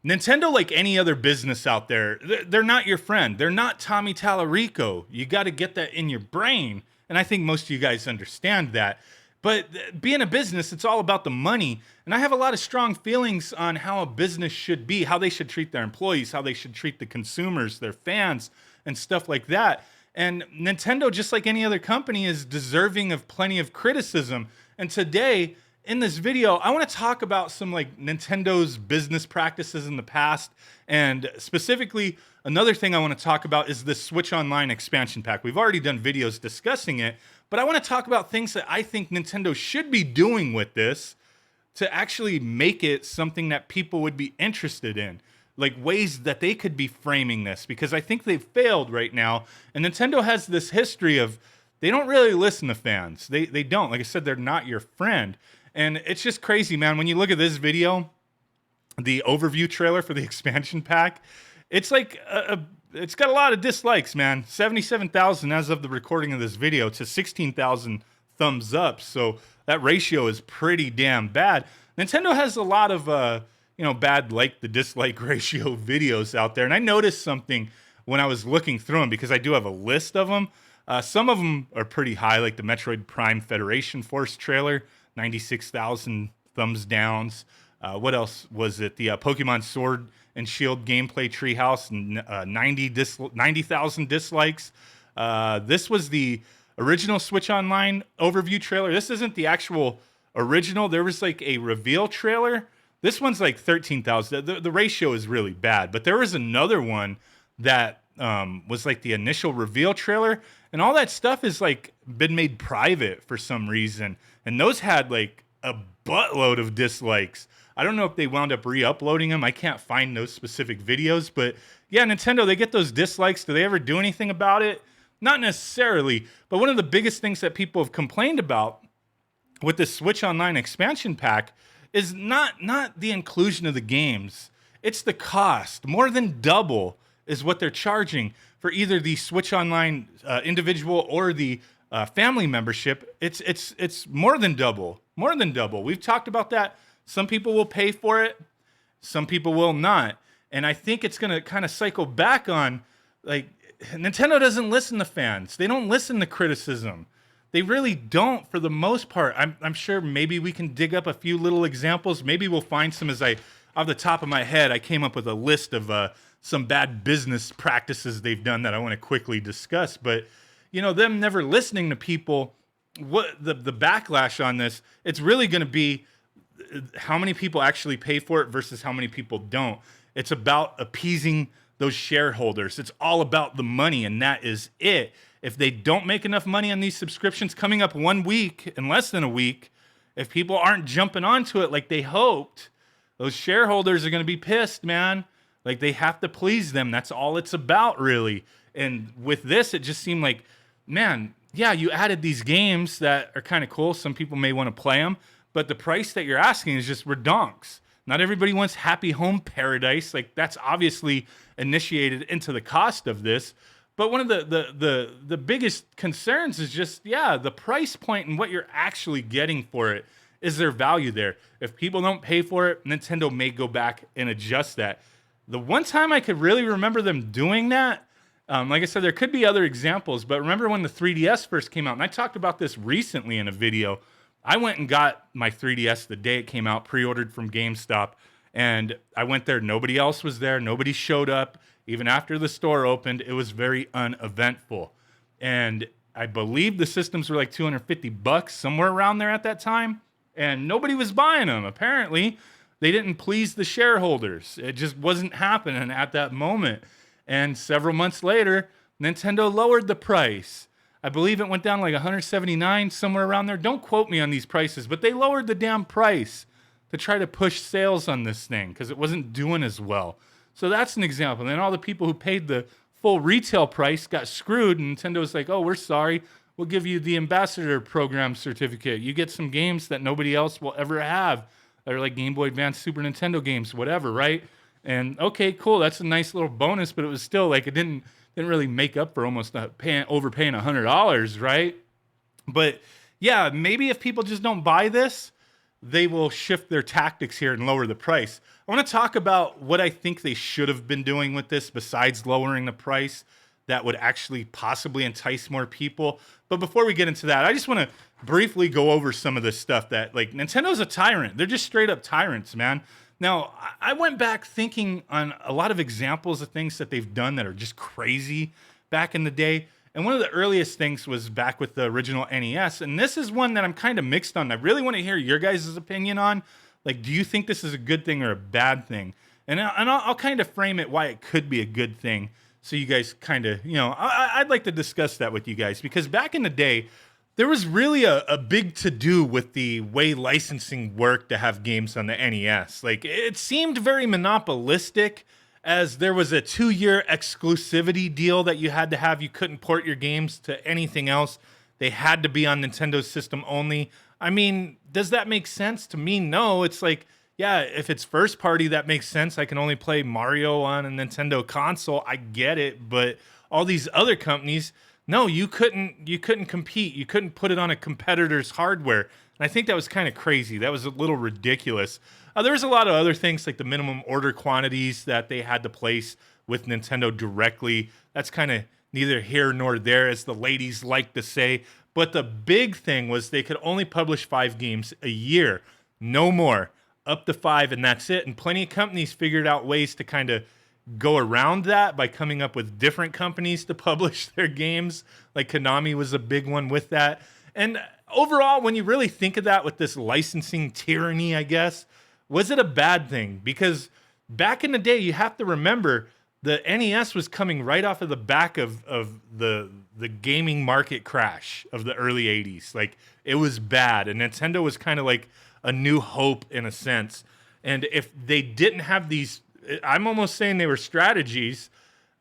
Nintendo, like any other business out there, they're not your friend. They're not Tommy Tallarico. You got to get that in your brain. And I think most of you guys understand that. But being a business, it's all about the money. And I have a lot of strong feelings on how a business should be, how they should treat their employees, how they should treat the consumers, their fans, and stuff like that. And Nintendo, just like any other company, is deserving of plenty of criticism. And today, in this video, I want to talk about some like Nintendo's business practices in the past, and specifically another thing I want to talk about is the Switch Online expansion pack. We've already done videos discussing it, but I want to talk about things that I think Nintendo should be doing with this to actually make it something that people would be interested in, like ways that they could be framing this, because I think they've failed right now. And Nintendo has this history of they don't really listen to fans. They don't. Like I said, they're not your friend. And it's just crazy, man. When you look at this video, the overview trailer for the expansion pack, it's like it's got a lot of dislikes, man. 77,000 as of the recording of this video to 16,000 thumbs up. So that ratio is pretty damn bad. Nintendo has a lot of bad like the dislike ratio videos out there. And I noticed something when I was looking through them, because I do have a list of them. Some of them are pretty high, like the Metroid Prime Federation Force trailer. 96,000 thumbs downs. What else was it? The Pokemon Sword and Shield gameplay treehouse, 90,000 dislikes. This was the original Switch Online overview trailer. This isn't the actual original. There was like a reveal trailer. This one's like 13,000. The ratio is really bad. But there was another one that was like the initial reveal trailer, and all that stuff is like been made private for some reason, and those had like a buttload of dislikes. I don't know if they wound up re-uploading them. I can't find those specific videos, but yeah, Nintendo, they get those dislikes. Do they ever do anything about it? Not necessarily, but one of the biggest things that people have complained about with the Switch Online expansion pack is not the inclusion of the games. It's the cost. More than double is what they're charging for either the Switch Online individual or the family membership. It's more than double. More than double. We've talked about that. Some people will pay for it. Some people will not. And I think it's going to kind of cycle back on, like, Nintendo doesn't listen to fans. They don't listen to criticism. They really don't, for the most part. I'm sure maybe we can dig up a few little examples. Maybe we'll find some. Off the top of my head, I came up with a list of some bad business practices they've done that I want to quickly discuss. But, them never listening to people, what the backlash on this, it's really going to be how many people actually pay for it versus how many people don't. It's about appeasing those shareholders. It's all about the money, and that is it. If they don't make enough money on these subscriptions coming up 1 week, in less than a week, if people aren't jumping onto it like they hoped, those shareholders are going to be pissed, man. Like, they have to please them. That's all it's about, really. And with this, it just seemed like, man, yeah, you added these games that are kind of cool. Some people may want to play them, but the price that you're asking is just redonks. Not everybody wants Happy Home Paradise. Like, that's obviously initiated into the cost of this. But one of the biggest concerns is just, the price point and what you're actually getting for it. Is there value there? If people don't pay for it, Nintendo may go back and adjust that. The one time I could really remember them doing that, like I said, there could be other examples, but remember when the 3DS first came out, and I talked about this recently in a video. I went and got my 3DS the day it came out, pre-ordered from GameStop, and I went there. Nobody else was there. Nobody showed up. Even after the store opened, it was very uneventful. And I believe the systems were like $250, somewhere around there at that time, and nobody was buying them. Apparently, they didn't please the shareholders. It just wasn't happening at that moment. And several months later, Nintendo lowered the price. I believe it went down like $179, somewhere around there. Don't quote me on these prices, but they lowered the damn price to try to push sales on this thing because it wasn't doing as well. So that's an example. And then all the people who paid the full retail price got screwed, and Nintendo was like, oh, we're sorry. We'll give you the ambassador program certificate. You get some games that nobody else will ever have. They're like Game Boy Advance, Super Nintendo games, whatever, right? And okay, cool, that's a nice little bonus, but it was still like it didn't really make up for almost overpaying $100, right? But yeah, maybe if people just don't buy this, they will shift their tactics here and lower the price. I want to talk about what I think they should have been doing with this besides lowering the price that would actually possibly entice more people. But before we get into that, I just want to briefly go over some of this stuff that, like, Nintendo's a tyrant. They're just straight up tyrants, man. Now, I went back thinking on a lot of examples of things that they've done that are just crazy back in the day. And one of the earliest things was back with the original NES. And this is one that I'm kind of mixed on. I really want to hear your guys' opinion on. Like, do you think this is a good thing or a bad thing? And I'll kind of frame it why it could be a good thing. So you guys kind of, I'd like to discuss that with you guys. Because back in the day, there was really a big to-do with the way licensing worked to have games on the NES. Like, it seemed very monopolistic, as there was a 2-year exclusivity deal that you had to have. You couldn't port your games to anything else. They had to be on Nintendo's system only. I mean, does that make sense? To me, no. It's like, yeah, if it's first party, that makes sense. I can only play Mario on a Nintendo console. I get it. But all these other companies, no, you couldn't compete. You couldn't put it on a competitor's hardware. And I think that was kind of crazy. That was a little ridiculous. There was a lot of other things like the minimum order quantities that they had to place with Nintendo directly. That's kind of neither here nor there, as the ladies like to say. But the big thing was they could only publish 5 games a year, no more, up to 5, and that's it. And plenty of companies figured out ways to kind of go around that by coming up with different companies to publish their games. Like Konami was a big one with that. And overall, when you really think of that with this licensing tyranny, I guess, was it a bad thing? Because back in the day, you have to remember the NES was coming right off of the back of the gaming market crash of the early 80s. Like, it was bad. And Nintendo was kind of like a new hope in a sense. And if they didn't have these, I'm almost saying they were strategies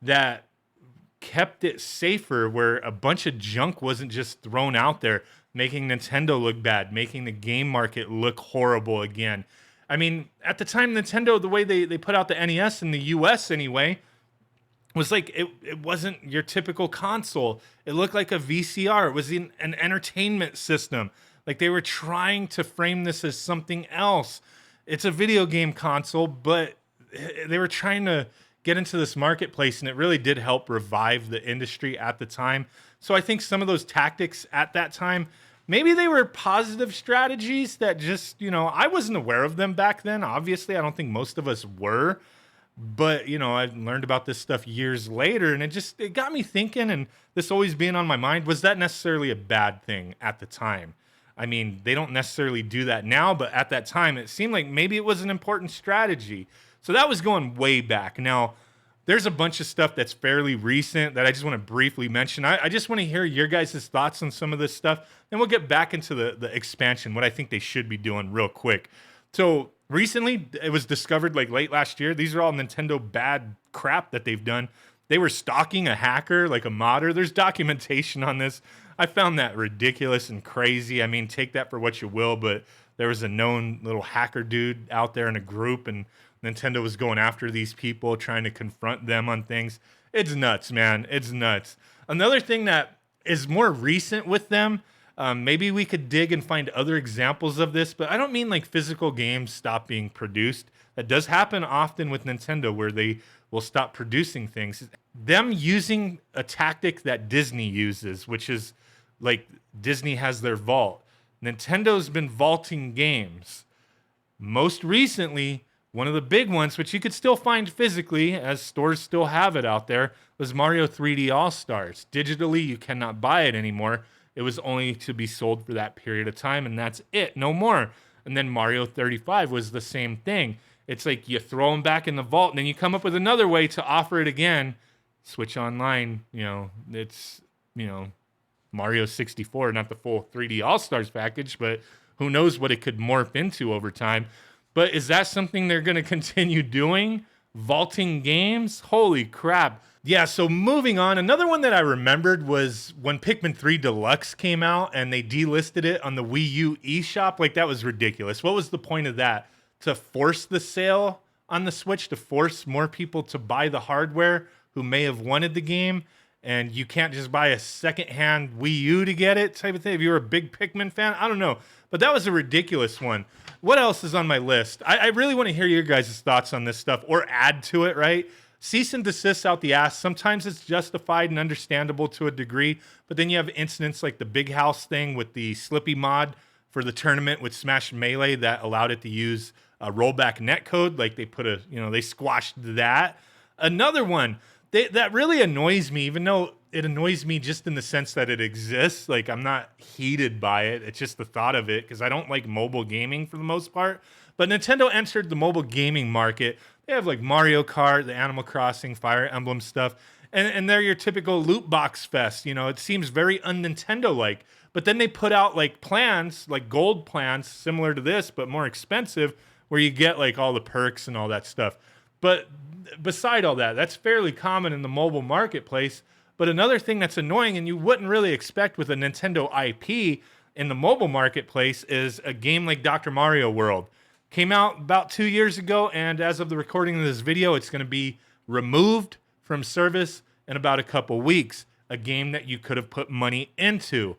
that kept it safer, where a bunch of junk wasn't just thrown out there, making Nintendo look bad, making the game market look horrible again. I mean, at the time, Nintendo, the way they put out the NES in the US anyway, was like, it wasn't your typical console. It looked like a VCR. It was an entertainment system. Like, they were trying to frame this as something else. It's a video game console, but they were trying to get into this marketplace, and it really did help revive the industry at the time. So I think some of those tactics at that time, maybe they were positive strategies that just, I wasn't aware of them back then. Obviously, I don't think most of us were. But, I learned about this stuff years later, and it got me thinking, and this always being on my mind, was that necessarily a bad thing at the time? I mean, they don't necessarily do that now, but at that time, it seemed like maybe it was an important strategy. So that was going way back. Now, there's a bunch of stuff that's fairly recent that I just want to briefly mention. I just want to hear your guys' thoughts on some of this stuff. Then we'll get back into the expansion, what I think they should be doing real quick. So recently, it was discovered like late last year. These are all Nintendo bad crap that they've done. They were stalking a hacker, like a modder. There's documentation on this. I found that ridiculous and crazy. I mean, take that for what you will, but there was a known little hacker dude out there in a group, and Nintendo was going after these people, trying to confront them on things. It's nuts, man. It's nuts. Another thing that is more recent with them, maybe we could dig and find other examples of this, but I don't mean like physical games stop being produced. That does happen often with Nintendo, where they will stop producing things. Them using a tactic that Disney uses, which is like Disney has their vault. Nintendo's been vaulting games. Most recently, one of the big ones, which you could still find physically, as stores still have it out there, was Mario 3D All-Stars. Digitally, you cannot buy it anymore. It was only to be sold for that period of time, and that's it, no more. And then Mario 35 was the same thing. It's like you throw them back in the vault, and then you come up with another way to offer it again. Switch Online, it's, Mario 64, not the full 3D All-Stars package, but who knows what it could morph into over time. But is that something they're going to continue doing? Vaulting games? Holy crap. Yeah, so moving on. Another one that I remembered was when Pikmin 3 Deluxe came out and they delisted it on the Wii U eShop. Like, that was ridiculous. What was the point of that? To force the sale on the Switch, to force more people to buy the hardware who may have wanted the game? and you can't just buy a secondhand Wii U to get it type of thing. If you're a big Pikmin fan, I don't know. But that was a ridiculous one. What else is on my list? I really want to hear your guys' thoughts on this stuff or add to it, right? Cease and desist out the ass. Sometimes it's justified and understandable to a degree, but then you have incidents like the Big House thing with the Slippy mod for the tournament with Smash Melee that allowed it to use a rollback netcode. Like they put they squashed that. Another one that really annoys me, even though it annoys me just in the sense that it exists. Like I'm not heated by it. It's just the thought of it because I don't like mobile gaming for the most part. But Nintendo entered the mobile gaming market. They have like Mario Kart, the Animal Crossing, Fire Emblem stuff. And they're your typical loot box fest. It seems very un-Nintendo-like. But then they put out like plans, like gold plans, similar to this, but more expensive, where you get like all the perks and all that stuff. But beside all that, that's fairly common in the mobile marketplace. But another thing that's annoying and you wouldn't really expect with a Nintendo IP in the mobile marketplace is a game like Dr. Mario World. Came out about 2 years ago, and as of the recording of this video, it's going to be removed from service in about a couple weeks. A game that you could have put money into.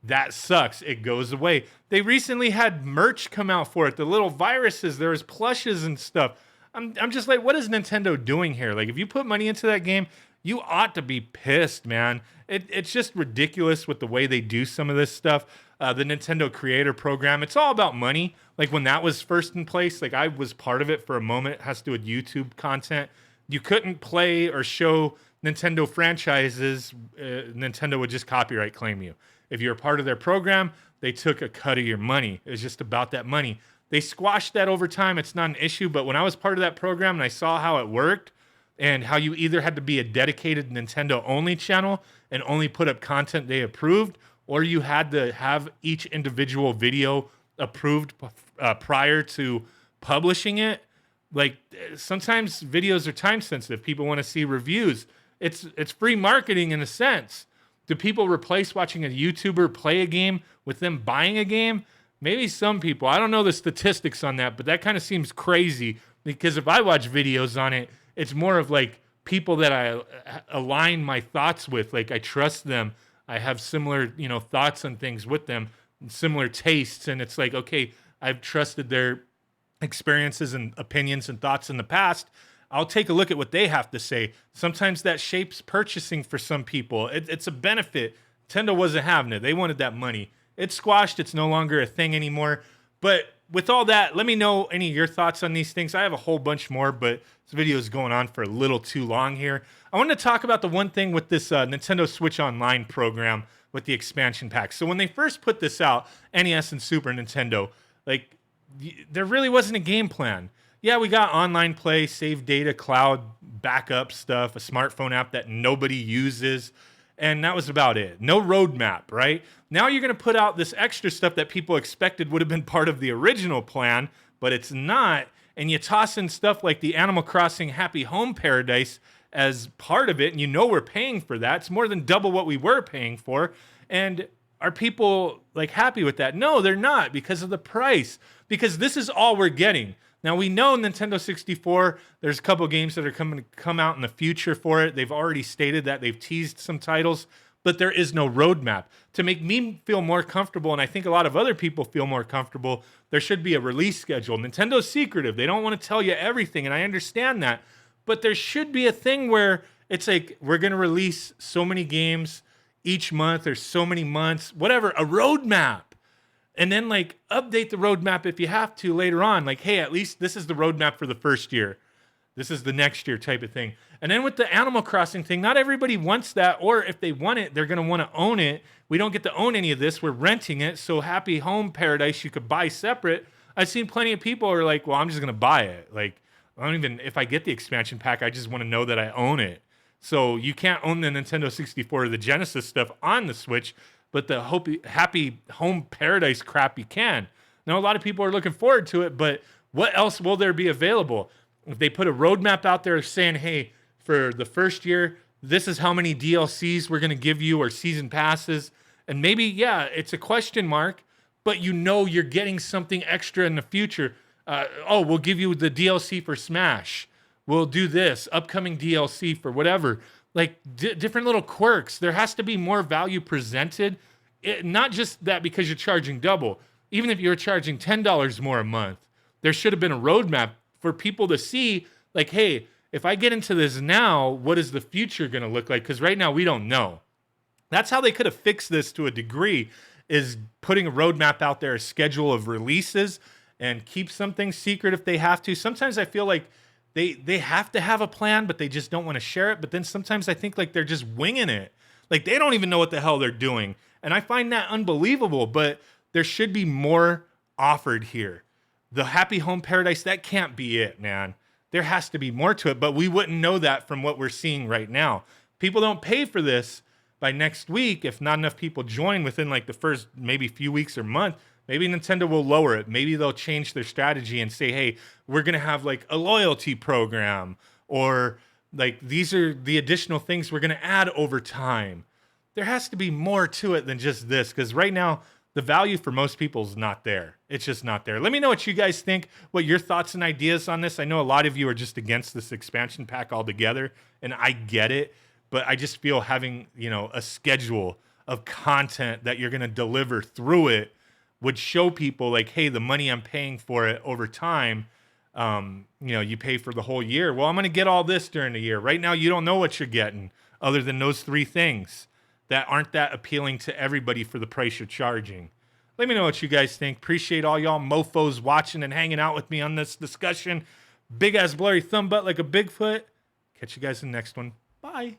That sucks. It goes away. They recently had merch come out for it. The little viruses, there was plushes and stuff. I'm just like, what is Nintendo doing here? Like, if you put money into that game, you ought to be pissed, man. It's just ridiculous with the way they do some of this stuff. The Nintendo Creator Program, it's all about money. Like when that was first in place, like I was part of it for a moment. It has to do with YouTube content. You couldn't play or show Nintendo franchises. Nintendo would just copyright claim you. If you're a part of their program, they took a cut of your money. It was just about that money. They squashed that over time. It's not an issue. But when I was part of that program and I saw how it worked and how you either had to be a dedicated Nintendo only channel and only put up content they approved, or you had to have each individual video approved prior to publishing it. Like sometimes videos are time sensitive. People want to see reviews. It's free marketing in a sense. Do people replace watching a YouTuber play a game with them buying a game? Maybe some people. I don't know the statistics on that, but that kind of seems crazy because if I watch videos on it, it's more of like people that I align my thoughts with. Like I trust them. I have similar, thoughts on things with them, similar tastes. And it's like, okay, I've trusted their experiences and opinions and thoughts in the past. I'll take a look at what they have to say. Sometimes that shapes purchasing for some people. It's a benefit. Nintendo wasn't having it. They wanted that money. It's squashed. It's no longer a thing anymore. But with all that, let me know any of your thoughts on these things. I have a whole bunch more, but this video is going on for a little too long here. I want to talk about the one thing with this Nintendo Switch Online program with the expansion pack. So when they first put this out, NES and Super Nintendo, like there really wasn't a game plan. Yeah, we got online play, save data, cloud backup stuff, a smartphone app that nobody uses, and that was about it. No roadmap, right? Now you're going to put out this extra stuff that people expected would have been part of the original plan, but it's not, and you toss in stuff like the Animal Crossing Happy Home Paradise as part of it, and we're paying for that. It's more than double what we were paying for, and are people like happy with that? No, they're not because of the price, because this is all we're getting. Now, we know Nintendo 64, there's a couple games that are coming to come out in the future for it. They've already stated that. They've teased some titles, but there is no roadmap. To make me feel more comfortable, and I think a lot of other people feel more comfortable, there should be a release schedule. Nintendo's secretive. They don't want to tell you everything, and I understand that. But there should be a thing where it's like, we're going to release so many games each month or so many months, whatever, a roadmap. And then like update the roadmap if you have to later on. Like, hey, at least this is the roadmap for the first year. This is the next year type of thing. And then with the Animal Crossing thing, not everybody wants that. Or if they want it, they're going to want to own it. We don't get to own any of this. We're renting it. So Happy Home Paradise, you could buy separate. I've seen plenty of people who are like, well, I'm just going to buy it. Like, I don't even, if I get the expansion pack, I just want to know that I own it. So you can't own the Nintendo 64 or the Genesis stuff on the Switch, but the Happy Home Paradise crap you can. Now, a lot of people are looking forward to it, but what else will there be available? If they put a roadmap out there saying, hey, for the first year, this is how many DLCs we're going to give you or season passes, and maybe, yeah, it's a question mark, but you're getting something extra in the future. We'll give you the DLC for Smash. We'll do this, upcoming DLC for whatever. like different little quirks. There has to be more value presented. Not just that because you're charging double. Even if you're charging $10 more a month, there should have been a roadmap for people to see, like, hey, if I get into this now, what is the future going to look like? Because right now we don't know. That's how they could have fixed this to a degree, is putting a roadmap out there, a schedule of releases, and keep some things secret if they have to. Sometimes I feel like they have to have a plan, but they just don't want to share it. But then sometimes I think like they're just winging it. Like they don't even know what the hell they're doing. And I find that unbelievable, but there should be more offered here. The Happy Home Paradise, that can't be it, man. There has to be more to it, but we wouldn't know that from what we're seeing right now. People don't pay for this by next week. If not enough people join within like the first maybe few weeks or month, maybe Nintendo will lower it. Maybe they'll change their strategy and say, hey, we're going to have like a loyalty program, or like these are the additional things we're going to add over time. There has to be more to it than just this, because right now the value for most people is not there. It's just not there. Let me know what you guys think, what your thoughts and ideas on this. I know a lot of you are just against this expansion pack altogether, and I get it, but I just feel having, a schedule of content that you're going to deliver through it would show people like, hey, the money I'm paying for it over time, you pay for the whole year. Well, I'm going to get all this during the year. Right now, you don't know what you're getting other than those 3 things that aren't that appealing to everybody for the price you're charging. Let me know what you guys think. Appreciate all y'all mofos watching and hanging out with me on this discussion. Big ass blurry thumb butt like a Bigfoot. Catch you guys in the next one. Bye.